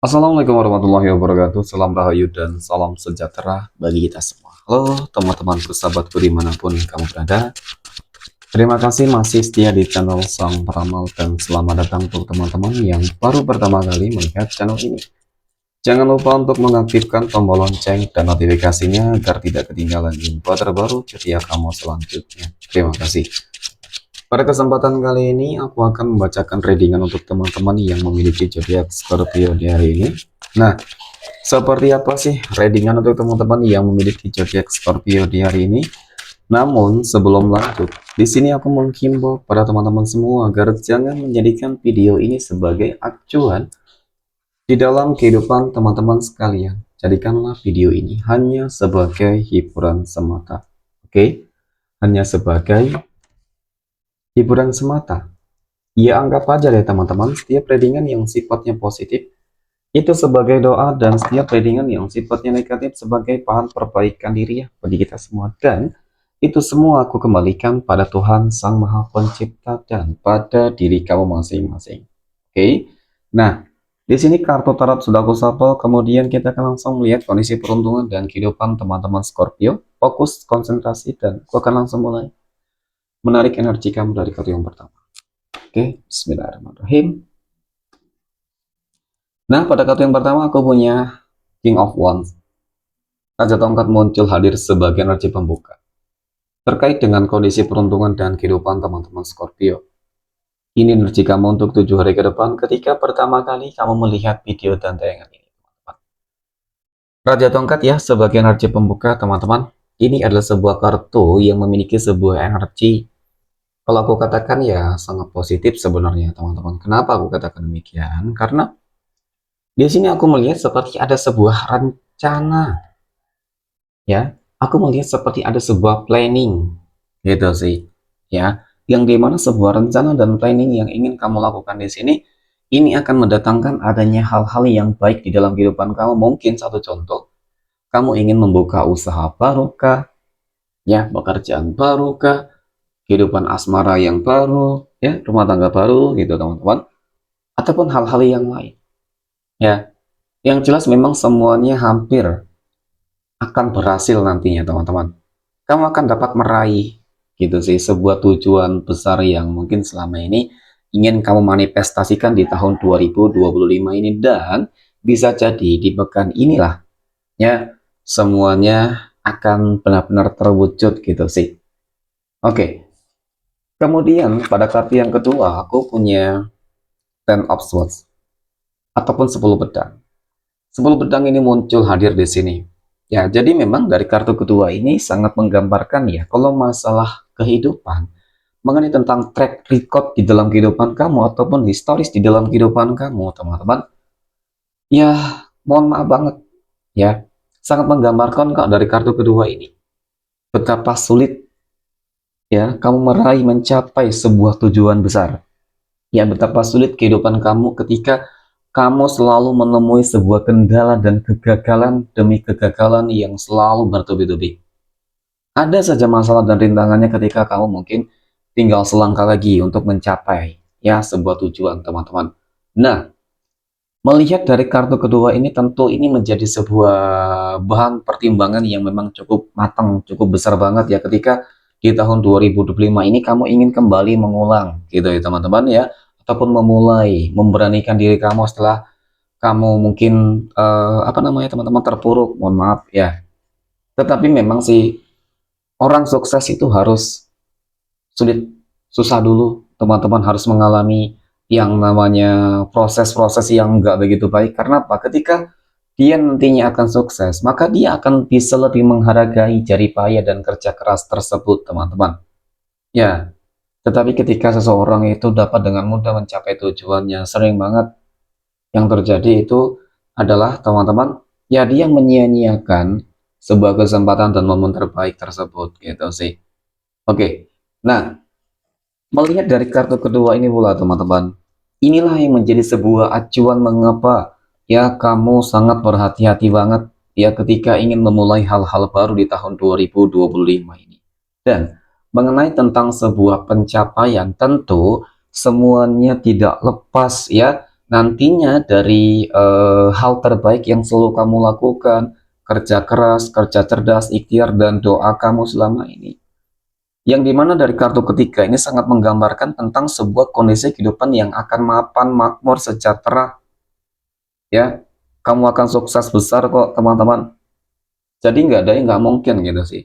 Assalamualaikum warahmatullahi wabarakatuh. Salam rahayu dan salam sejahtera bagi kita semua. Halo teman-temanku, sahabatku dimanapun kamu berada. Terima kasih masih setia di channel Sang Peramal dan selamat datang untuk teman-teman yang baru pertama kali melihat channel ini. Jangan lupa untuk mengaktifkan tombol lonceng dan notifikasinya agar tidak ketinggalan info terbaru setiap kamu selanjutnya. Terima kasih. Pada kesempatan kali ini, aku akan membacakan readingan untuk teman-teman yang memiliki zodiak Scorpio di hari ini. Nah, seperti apa sih readingan untuk teman-teman yang memiliki zodiak Scorpio di hari ini? Namun, sebelum lanjut, di sini aku menghimbau pada teman-teman semua agar jangan menjadikan video ini sebagai acuan di dalam kehidupan teman-teman sekalian. Jadikanlah video ini hanya sebagai hiburan semata. Oke? Hanya sebagai hiburan semata. Ya, anggap aja deh teman-teman, setiap readingan yang sifatnya positif itu sebagai doa, dan setiap readingan yang sifatnya negatif sebagai bahan perbaikan diri ya bagi kita semua. Dan itu semua aku kembalikan pada Tuhan Sang Maha Pencipta dan pada diri kamu masing-masing. Oke. Nah, di sini kartu tarot sudah aku shuffle, kemudian kita akan langsung melihat kondisi peruntungan dan kehidupan teman-teman Scorpio. Fokus, konsentrasi, dan aku akan langsung mulai menarik energi kamu dari kartu yang pertama. Oke, bismillahirrahmanirrahim. Nah, pada kartu yang pertama aku punya King of Wands. Raja Tongkat muncul hadir sebagai energi pembuka. Terkait dengan kondisi peruntungan dan kehidupan teman-teman Scorpio. Ini energi kamu untuk 7 hari ke depan ketika pertama kali kamu melihat video dan tayangan ini, teman-teman. Raja Tongkat ya sebagai energi pembuka, teman-teman. Ini adalah sebuah kartu yang memiliki sebuah energi, kalau aku katakan ya sangat positif sebenarnya, teman-teman. Kenapa aku katakan demikian? Karena di sini aku melihat seperti ada sebuah rencana, ya. Aku melihat seperti ada sebuah planning, gitu sih, ya. Yang dimana sebuah rencana dan planning yang ingin kamu lakukan di sini, ini akan mendatangkan adanya hal-hal yang baik di dalam kehidupan kamu. Mungkin satu contoh, kamu ingin membuka usaha baru kah, ya, pekerjaan baru kah, kehidupan asmara yang baru, ya, rumah tangga baru, gitu teman-teman. Ataupun hal-hal yang lain, ya. Yang jelas memang semuanya hampir akan berhasil nantinya, teman-teman. Kamu akan dapat meraih gitu sih sebuah tujuan besar yang mungkin selama ini ingin kamu manifestasikan di tahun 2025 ini, dan bisa jadi di pekan inilah ya semuanya akan benar-benar terwujud gitu sih. Oke. Kemudian pada kartu yang kedua aku punya Ten of Swords ataupun 10 pedang. 10 pedang ini muncul hadir di sini. Ya, jadi memang dari kartu kedua ini sangat menggambarkan ya, kalau masalah kehidupan, mengenai tentang track record di dalam kehidupan kamu ataupun historis di dalam kehidupan kamu, teman-teman. Ya, mohon maaf banget ya. Sangat menggambarkan kok dari kartu kedua ini. Betapa sulit ya kamu meraih mencapai sebuah tujuan besar. Ya, betapa sulit kehidupan kamu ketika kamu selalu menemui sebuah kendala dan kegagalan demi kegagalan yang selalu bertubi-tubi. Ada saja masalah dan rintangannya ketika kamu mungkin tinggal selangkah lagi untuk mencapai ya sebuah tujuan, teman-teman. Nah, melihat dari kartu kedua ini tentu ini menjadi sebuah bahan pertimbangan yang memang cukup matang, cukup besar banget ya ketika di tahun 2025 ini kamu ingin kembali mengulang gitu ya teman-teman ya, ataupun memulai memberanikan diri kamu setelah kamu mungkin apa namanya teman-teman terpuruk, mohon maaf ya. Tetapi memang sih orang sukses itu harus sulit, susah dulu, teman-teman harus mengalami yang namanya proses-proses yang enggak begitu baik. Karena apa? Ketika dia nantinya akan sukses, maka dia akan bisa lebih menghargai jerih payah dan kerja keras tersebut, teman-teman. Ya, tetapi ketika seseorang itu dapat dengan mudah mencapai tujuannya, sering banget yang terjadi itu adalah teman-teman, ya dia menyia-nyiakan sebuah kesempatan dan momen terbaik tersebut, gitu sih. Oke, nah, melihat dari kartu kedua ini pula teman-teman, inilah yang menjadi sebuah acuan mengapa ya kamu sangat berhati-hati banget ya ketika ingin memulai hal-hal baru di tahun 2025 ini. Dan mengenai tentang sebuah pencapaian, tentu semuanya tidak lepas ya nantinya dari hal terbaik yang selalu kamu lakukan, kerja keras, kerja cerdas, ikhtiar, dan doa kamu selama ini. Yang dimana dari kartu ketiga ini sangat menggambarkan tentang sebuah kondisi kehidupan yang akan mapan, makmur, sejahtera. Ya, kamu akan sukses besar kok teman-teman. Jadi nggak ada yang nggak mungkin gitu sih.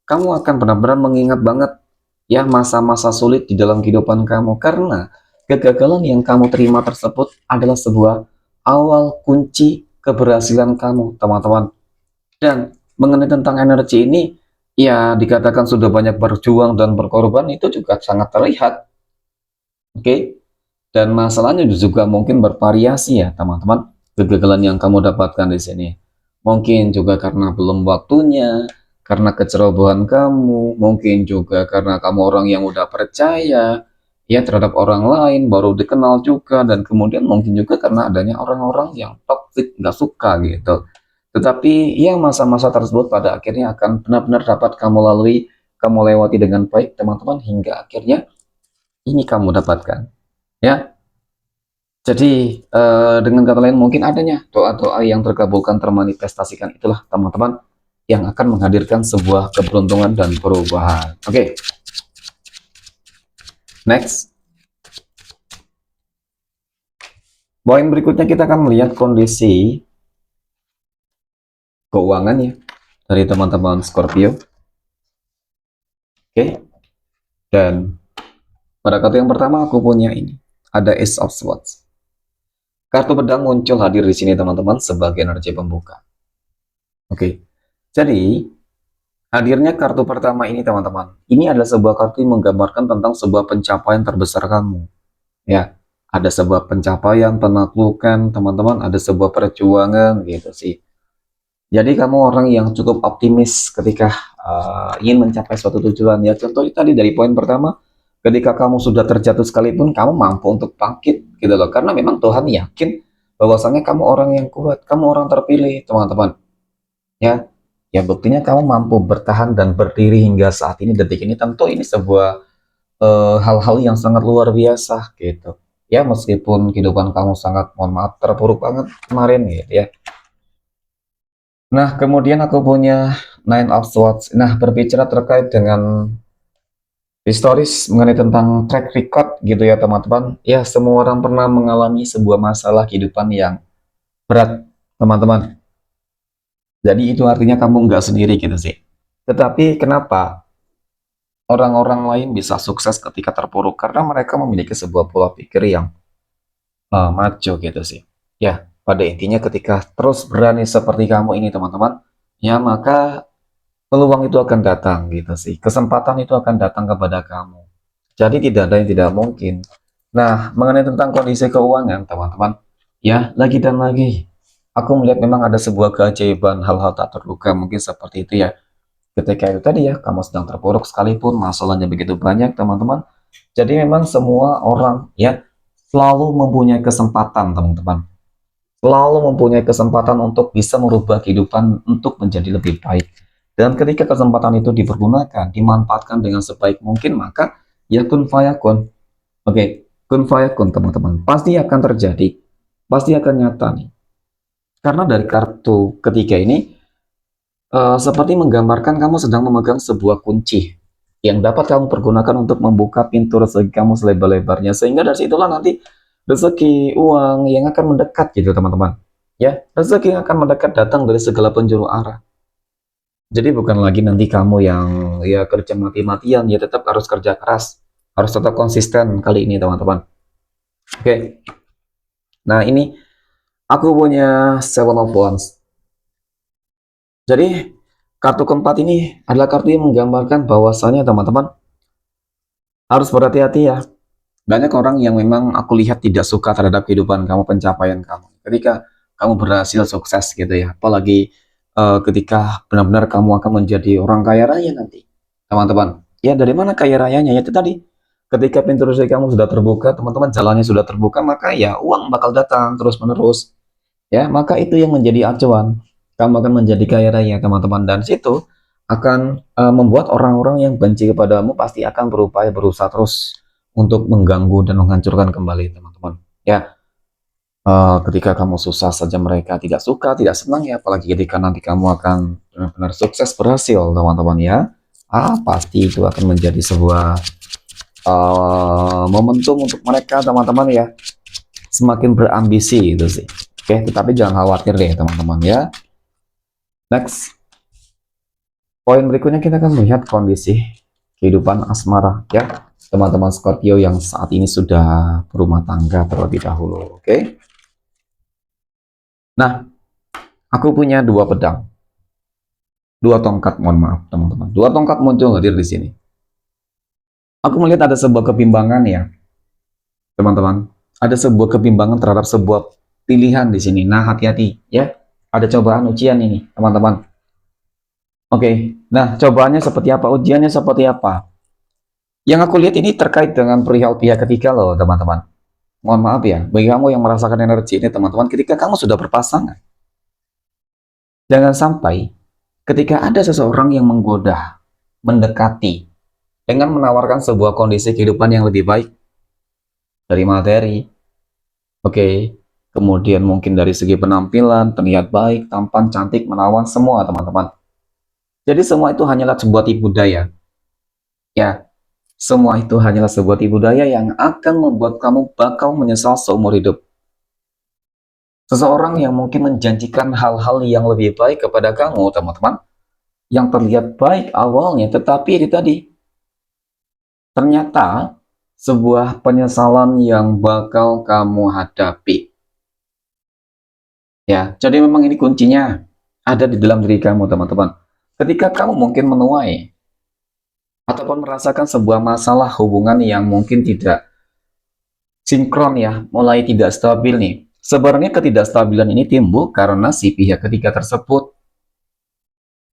Kamu akan benar-benar mengingat banget ya masa-masa sulit di dalam kehidupan kamu, karena kegagalan yang kamu terima tersebut adalah sebuah awal kunci keberhasilan kamu teman-teman. Dan mengenai tentang energi ini, ya dikatakan sudah banyak berjuang dan berkorban itu juga sangat terlihat. Oke. Dan masalahnya juga mungkin bervariasi ya teman-teman, kegagalan yang kamu dapatkan di sini. Mungkin juga karena belum waktunya, karena kecerobohan kamu, mungkin juga karena kamu orang yang udah percaya ya terhadap orang lain, baru dikenal juga, dan kemudian mungkin juga karena adanya orang-orang yang toxic, nggak suka gitu. Tetapi ya masa-masa tersebut pada akhirnya akan benar-benar dapat kamu lalui, kamu lewati dengan baik teman-teman, hingga akhirnya ini kamu dapatkan. Ya, jadi, dengan kata lain mungkin adanya doa-doa yang terkabulkan termanifestasikan itulah teman-teman yang akan menghadirkan sebuah keberuntungan dan perubahan. Oke, next. Poin berikutnya kita akan melihat kondisi keuangan ya dari teman-teman Scorpio. Oke, dan pada kartu yang pertama aku punya ini, ada Ace of Swords. Kartu pedang muncul hadir di sini teman-teman sebagai energi pembuka. Oke, jadi hadirnya kartu pertama ini teman-teman, ini adalah sebuah kartu yang menggambarkan tentang sebuah pencapaian terbesar kamu. Ya, ada sebuah pencapaian, penaklukan teman-teman, ada sebuah perjuangan gitu sih. Jadi kamu orang yang cukup optimis ketika ingin mencapai suatu tujuan ya. Contohnya tadi dari poin pertama, ketika kamu sudah terjatuh sekalipun kamu mampu untuk bangkit gitu loh. Karena memang Tuhan yakin bahwasanya kamu orang yang kuat, kamu orang terpilih teman-teman. Ya, ya buktinya kamu mampu bertahan dan berdiri hingga saat ini, detik ini, tentu ini sebuah hal-hal yang sangat luar biasa gitu. Ya meskipun kehidupan kamu sangat, mohon maaf, terpuruk banget kemarin gitu ya. Nah kemudian aku punya Nine of Swords. Nah berbicara terkait dengan historis mengenai tentang track record gitu ya teman-teman. Ya semua orang pernah mengalami sebuah masalah kehidupan yang berat teman-teman. Jadi itu artinya kamu nggak sendiri gitu sih. Tetapi kenapa orang-orang lain bisa sukses ketika terpuruk? Karena mereka memiliki sebuah pola pikir yang maju gitu sih. Ya, pada intinya ketika terus berani seperti kamu ini teman-teman, ya maka peluang itu akan datang gitu sih. Kesempatan itu akan datang kepada kamu. Jadi tidak ada yang tidak mungkin. Nah, mengenai tentang kondisi keuangan teman-teman, ya lagi dan lagi, aku melihat memang ada sebuah keajaiban, hal-hal tak terduga mungkin seperti itu ya. Ketika itu tadi ya, kamu sedang terpuruk sekalipun, masalahnya begitu banyak teman-teman. Jadi memang semua orang ya selalu mempunyai kesempatan teman-teman. Selalu mempunyai kesempatan untuk bisa merubah kehidupan untuk menjadi lebih baik. Dan ketika kesempatan itu dipergunakan, dimanfaatkan dengan sebaik mungkin, maka ya kun fayakun. Oke, kun fayakun teman-teman. Pasti akan terjadi. Pasti akan nyata nih. Karena dari kartu ketiga ini seperti menggambarkan kamu sedang memegang sebuah kunci yang dapat kamu pergunakan untuk membuka pintu rezeki kamu selebar-lebarnya, sehingga dari situlah nanti rezeki uang yang akan mendekat gitu teman-teman. Ya, rezeki yang akan mendekat datang dari segala penjuru arah. Jadi bukan lagi nanti kamu yang ya kerja mati-matian, ya tetap harus kerja keras, harus tetap konsisten kali ini teman-teman. Oke, nah ini aku punya Seven of Wands. Jadi kartu keempat ini adalah kartu yang menggambarkan bahwasannya teman-teman harus berhati-hati ya. Banyak orang yang memang aku lihat tidak suka terhadap kehidupan kamu, pencapaian kamu. Ketika kamu berhasil sukses gitu ya. Apalagi ketika benar-benar kamu akan menjadi orang kaya raya nanti. Teman-teman. Ya dari mana kaya rayanya? Ya itu tadi. Ketika pintu rezeki kamu sudah terbuka, teman-teman jalannya sudah terbuka, maka ya uang bakal datang terus-menerus. Ya, maka itu yang menjadi acuan. Kamu akan menjadi kaya raya, teman-teman. Dan situ akan membuat orang-orang yang benci kepadamu pasti akan berusaha terus untuk mengganggu dan menghancurkan kembali teman-teman. Ya, Ketika kamu susah saja mereka tidak suka, tidak senang ya, apalagi ketika nanti kamu akan benar-benar sukses berhasil, teman-teman ya. Pasti itu akan menjadi sebuah momentum untuk mereka, teman-teman ya. Semakin berambisi itu sih. Oke, tetapi jangan khawatir deh, teman-teman ya. Next, poin berikutnya kita akan melihat kondisi kehidupan asmara ya, teman-teman Scorpio yang saat ini sudah berumah tangga terlebih dahulu. Oke. Nah, aku punya dua pedang. Dua tongkat, mohon maaf teman-teman. Dua tongkat muncul hadir di sini. Aku melihat ada sebuah kebimbangan ya, teman-teman. Ada sebuah kebimbangan terhadap sebuah pilihan di sini. Nah, hati-hati ya. Ada cobaan ujian ini, teman-teman. Oke. Nah, cobaannya seperti apa? Ujiannya seperti apa? Yang aku lihat ini terkait dengan perihal pihak ketiga loh, teman-teman. Mohon maaf ya, bagi kamu yang merasakan energi ini, teman-teman, ketika kamu sudah berpasangan, jangan sampai ketika ada seseorang yang menggoda, mendekati, dengan menawarkan sebuah kondisi kehidupan yang lebih baik dari materi, oke, kemudian mungkin dari segi penampilan, terlihat baik, tampan, cantik, menawan, semua teman-teman. Jadi semua itu hanyalah sebuah tipu daya. Ya, semua itu hanyalah sebuah tipu daya yang akan membuat kamu bakal menyesal seumur hidup. Seseorang yang mungkin menjanjikan hal-hal yang lebih baik kepada kamu, teman-teman, yang terlihat baik awalnya, tetapi itu tadi, ternyata sebuah penyesalan yang bakal kamu hadapi. Ya, jadi memang ini kuncinya ada di dalam diri kamu, teman-teman. Ketika kamu mungkin menuai ataupun merasakan sebuah masalah hubungan yang mungkin tidak sinkron ya, mulai tidak stabil nih. Sebenarnya ketidakstabilan ini timbul karena si pihak ketiga tersebut.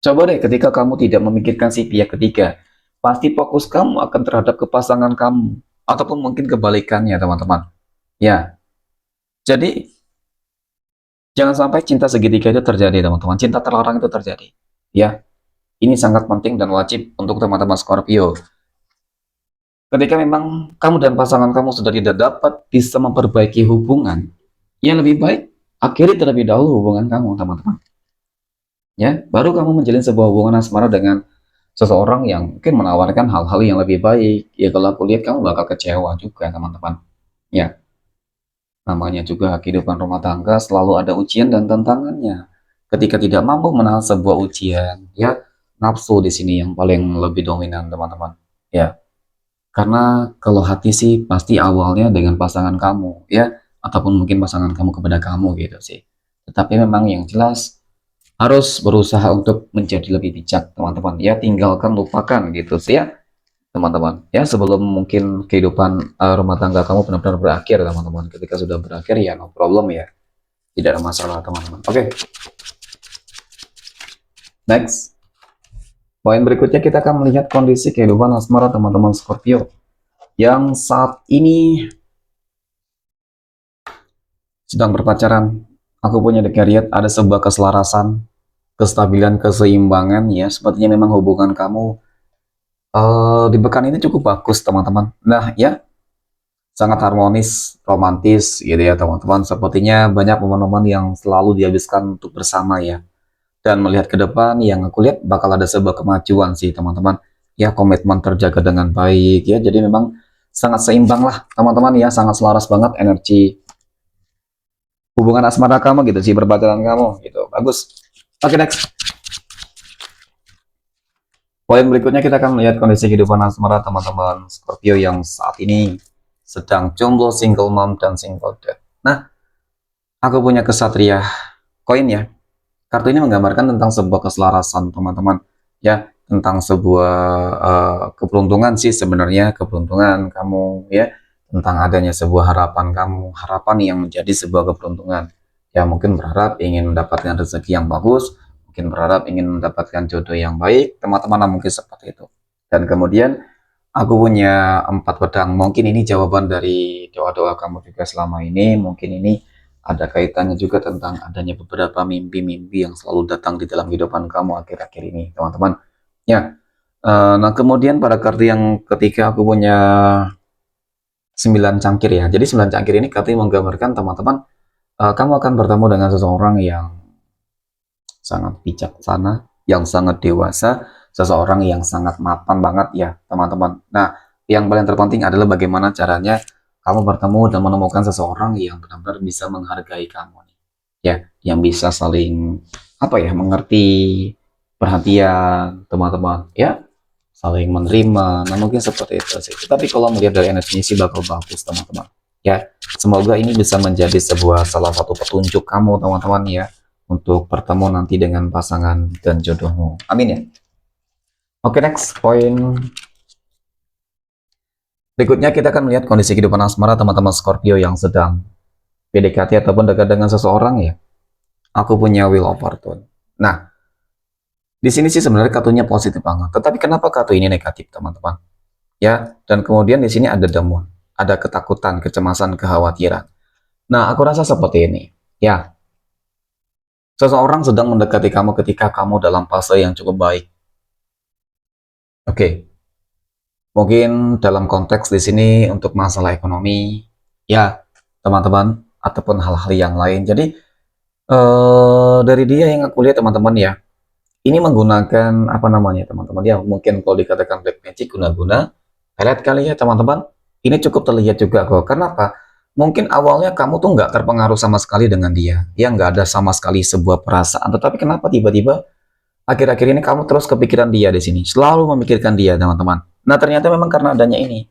Coba deh ketika kamu tidak memikirkan si pihak ketiga, pasti fokus kamu akan terhadap kepasangan kamu. Ataupun mungkin kebalikannya, teman-teman. Ya, jadi jangan sampai cinta segitiga itu terjadi, teman-teman. Cinta terlarang itu terjadi. Ya, ini sangat penting dan wajib untuk teman-teman Scorpio. Ketika memang kamu dan pasangan kamu sudah tidak dapat bisa memperbaiki hubungan, ya lebih baik akhiri terlebih dahulu hubungan kamu, teman-teman. Ya, baru kamu menjalin sebuah hubungan asmara dengan seseorang yang mungkin menawarkan hal-hal yang lebih baik. Ya kalau aku lihat kamu bakal kecewa juga, teman-teman. Ya, namanya juga kehidupan rumah tangga selalu ada ujian dan tantangannya. Ketika tidak mampu menahan sebuah ujian, ya nafsu di sini yang paling lebih dominan, teman-teman. Ya, karena kalau hati sih pasti awalnya dengan pasangan kamu, ya, ataupun mungkin pasangan kamu kepada kamu gitu sih. Tetapi memang yang jelas harus berusaha untuk menjadi lebih bijak, teman-teman. Ya, tinggalkan, lupakan gitu sih ya, teman-teman. Ya, sebelum mungkin kehidupan rumah tangga kamu benar-benar berakhir, teman-teman. Ketika sudah berakhir ya no problem ya. Tidak ada masalah, teman-teman. Oke, next. Poin berikutnya kita akan melihat kondisi kehidupan asmara teman-teman Scorpio yang saat ini sedang berpacaran. Aku punya dekariat ada sebuah keselarasan, kestabilan, keseimbangan ya. Sepertinya memang hubungan kamu di pekan ini cukup bagus, teman-teman. Nah, ya, sangat harmonis, romantis gitu ya, teman-teman. Sepertinya banyak momen-momen yang selalu dihabiskan untuk bersama ya. Dan melihat ke depan yang aku lihat bakal ada sebuah kemajuan sih, teman-teman. Ya, komitmen terjaga dengan baik ya. Jadi memang sangat seimbang lah, teman-teman ya. Sangat selaras banget energi hubungan asmara kamu gitu sih, perbatasan kamu gitu. Bagus. Oke, next. Poin berikutnya kita akan melihat kondisi kehidupan asmara teman-teman Scorpio yang saat ini sedang jomblo, single mom, dan single dad. Nah, aku punya kesatria koin ya. Kartu ini menggambarkan tentang sebuah keselarasan teman-teman. Ya, tentang sebuah keberuntungan sih sebenarnya, keberuntungan kamu ya. Tentang adanya sebuah harapan kamu, harapan yang menjadi sebuah keberuntungan. Ya, mungkin berharap ingin mendapatkan rezeki yang bagus, mungkin berharap ingin mendapatkan jodoh yang baik, teman-teman mungkin seperti itu. Dan kemudian aku punya 4 pedang. Mungkin ini jawaban dari doa-doa kamu juga selama ini. Mungkin ini ada kaitannya juga tentang adanya beberapa mimpi-mimpi yang selalu datang di dalam kehidupan kamu akhir-akhir ini, teman-teman. Ya, nah kemudian pada kartu yang ketiga aku punya 9 cangkir ya. Jadi 9 cangkir ini kartu yang menggambarkan teman-teman Kamu akan bertemu dengan seseorang yang sangat bijaksana, yang sangat dewasa, seseorang yang sangat mapan banget ya, teman-teman. Nah, yang paling terpenting adalah bagaimana caranya kamu bertemu dan menemukan seseorang yang benar-benar bisa menghargai kamu nih. Ya, yang bisa saling apa ya, mengerti, perhatian, teman-teman, ya, saling menerima. Nah, mungkin seperti itu sih. Tapi kalau melihat dari energi sih bakal bagus, teman-teman. Ya, semoga ini bisa menjadi sebuah salah satu petunjuk kamu, teman-teman ya, untuk bertemu nanti dengan pasangan dan jodohmu. Amin ya. Oke, next poin. Berikutnya kita akan melihat kondisi kehidupan asmara teman-teman Scorpio yang sedang PDKT ataupun dekat dengan seseorang ya. Aku punya Wheel of Fortune. Nah, di sini sih sebenarnya kartunya positif banget. Tetapi kenapa kartu ini negatif, teman-teman? Ya, dan kemudian di sini ada The Moon, ada ketakutan, kecemasan, kekhawatiran. Nah, aku rasa seperti ini. Ya, seseorang sedang mendekati kamu ketika kamu dalam fase yang cukup baik. Oke, mungkin dalam konteks di sini untuk masalah ekonomi, ya, teman-teman, ataupun hal-hal yang lain. Jadi, dari dia yang aku lihat, teman-teman ya, ini menggunakan apa namanya, teman-teman ya, mungkin kalau dikatakan black magic guna-guna, lihat kali ya, teman-teman. Ini cukup terlihat juga kok. Kenapa? Mungkin awalnya kamu tuh nggak terpengaruh sama sekali dengan dia, ya nggak ada sama sekali sebuah perasaan. Tetapi kenapa tiba-tiba akhir-akhir ini kamu terus kepikiran dia di sini, selalu memikirkan dia, teman-teman. Nah, ternyata memang karena adanya ini,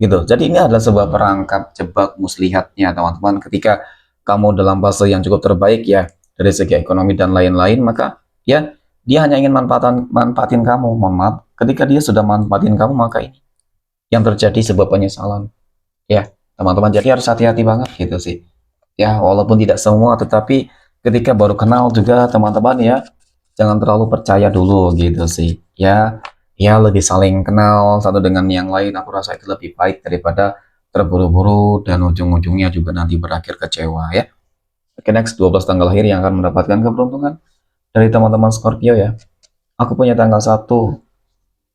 gitu. Jadi ini adalah sebuah perangkap jebak muslihatnya, teman-teman. Ketika kamu dalam fase yang cukup terbaik ya, dari segi ekonomi dan lain-lain, maka ya dia hanya ingin manfaatin kamu. Mohon maaf, ketika dia sudah manfaatin kamu, maka ini yang terjadi sebuah penyesalan. Ya, teman-teman, jadi harus hati-hati banget gitu sih. Ya, walaupun tidak semua, tetapi ketika baru kenal juga teman-teman ya, jangan terlalu percaya dulu gitu sih. Ya, ya lebih saling kenal satu dengan yang lain. Aku rasa itu lebih baik daripada terburu-buru dan ujung-ujungnya juga nanti berakhir kecewa ya. Oke, next 12 tanggal lahir yang akan mendapatkan keberuntungan dari teman-teman Scorpio ya. Aku punya tanggal 1,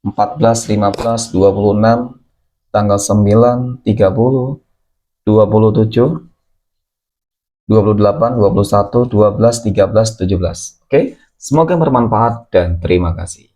14, 15, 26, tanggal 9, 30, 27, 28, 21, 12, 13, 17. Oke, semoga bermanfaat dan terima kasih.